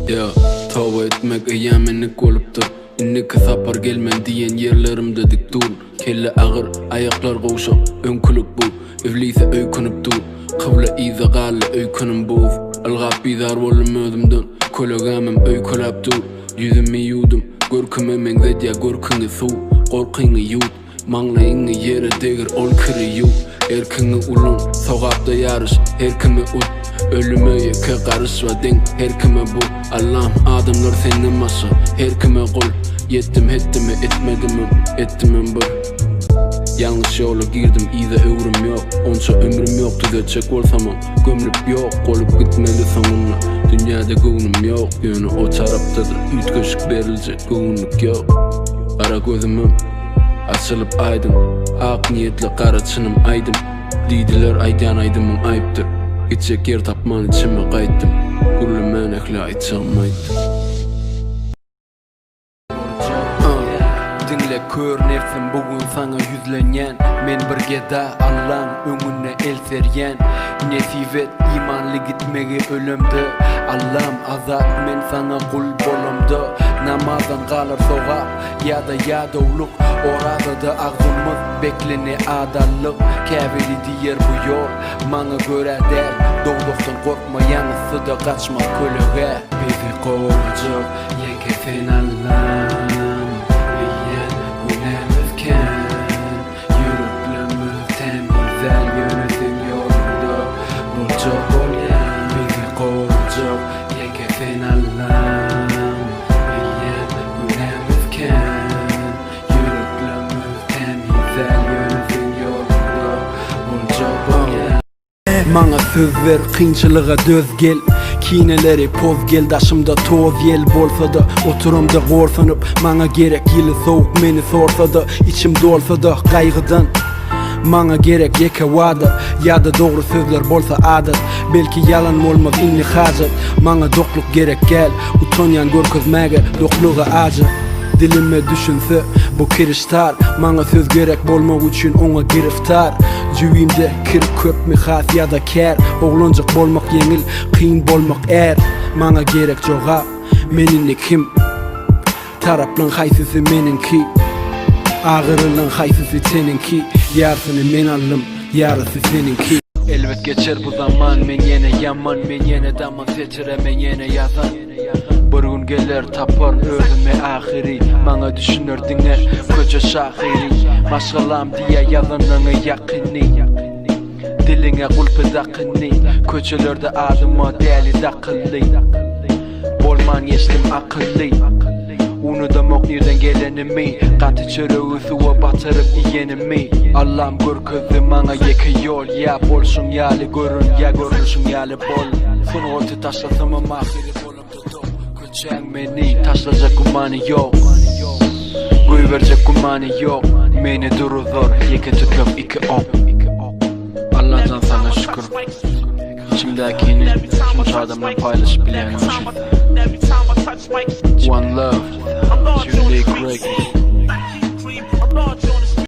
Ya tava etmek eyyamenlik olupdur. İnniki sapar gelmen diyen yerlerimde dik dur. Kelle ağır, ayaklar kavuşak, önkülük bu. Evliyse öykünüp dur. Kıvla iza galle öykünüm bu. Algap bizar volum özümden. Kologamım öykülap dur. Yüzümü yudum, görkümü mengzedya görkünü su. Korkını yut, manglayını yere degir ol kiri yut. Erkini ulun, sokakta yarış, herkimi ut. Ölüme yeke karışva den, herkime bu. Allah'ım adımlar senin masa, herkime kul. Yettim ettim ettim bu. Yanlış yola girdim, iza ömrüm yok. Onça ömrüm yok, düzeltecek olsam gömülüp yok, olup gitmeli sonuna. Dünyada gönlüm yok, yönü o taraftadır. Ütköşük verilecek gönlük yok. Kara gözümüm açılıp aydın, ak niyetli kara çınım aydım. Didiler aydan aydımın ayıptır. Gidecek yer tapman içime kayıttım. Kullu menekle aytçağımaydım. Dinle kör nefsim bugün sana yüzlenyen. Men bir geda Allah'ın önüne el seryen. Nesivet imanlı gitmegi ölümdü. Allah'ım azat men sana kul bolumdu. Namazdan kalır soğuk ya da uluk. Orada da ağzımız beklene adallık. Keveli diyer bu yol bana göre der. Doğduktan korkma yanısı da kaçmak kölüge. Bizi kovacak yeke sen Allah'ım. Mana söz ver, kıyınçılığa döz gel. Kineleri poz gel, daşımda toz yel bolsa da. Oturumda gorsanıp, mana gerek yılı soğuk meni sorsa da. İçim dolsa da kaygıdan. Mana gerek yeke vada, ya da doğru sözler bolsa adat. Belki yalan olmaz inni hacet. Mana dokluk gerek gel, utonyan görkezmege dokluğa acı. Dilime düşünse bu kiriştar. Mana söz gerek bolmak üçün ona giriftar. Cüyimde kir köp mi has ya da ker. Oğlancık bolmak yengil, kıyın bolmak er. Mana gerek cevap, meninle kim? Taraplan haysisi meninki, ağırılın haysisi seninki. Yarısını men aldım, yarısı seninki. Elbet geçer bu zaman, men yine yaman, men yine daman seçire, men yine yazan. Bir gün gelir tapar özüme ahiri. Bana düşünürdün koca şahiri. Maşgalam diye yalanını yakini. Diline kulpı dakini. Köçelerde adıma deli dakili. Bolman geçtim akıllı. Onu da moknirden gelenimi. Katı çörüğü suğa batırıp yiyenimi. Allah'ım görküzü bana yeke yol. Ya bolsun yali görün, ya görürsün yali bol. Sonu orta taşlasam ahiri bolum tutup. Köçen beni taşlayacak kumanı yok. Guy verecek kumanı yok. Meni duru zor, yeke tutup iki ok. Allah'tan sana şükür. İçimdekini kimse adamla paylaşıp bilen için. One love, Julie Craig.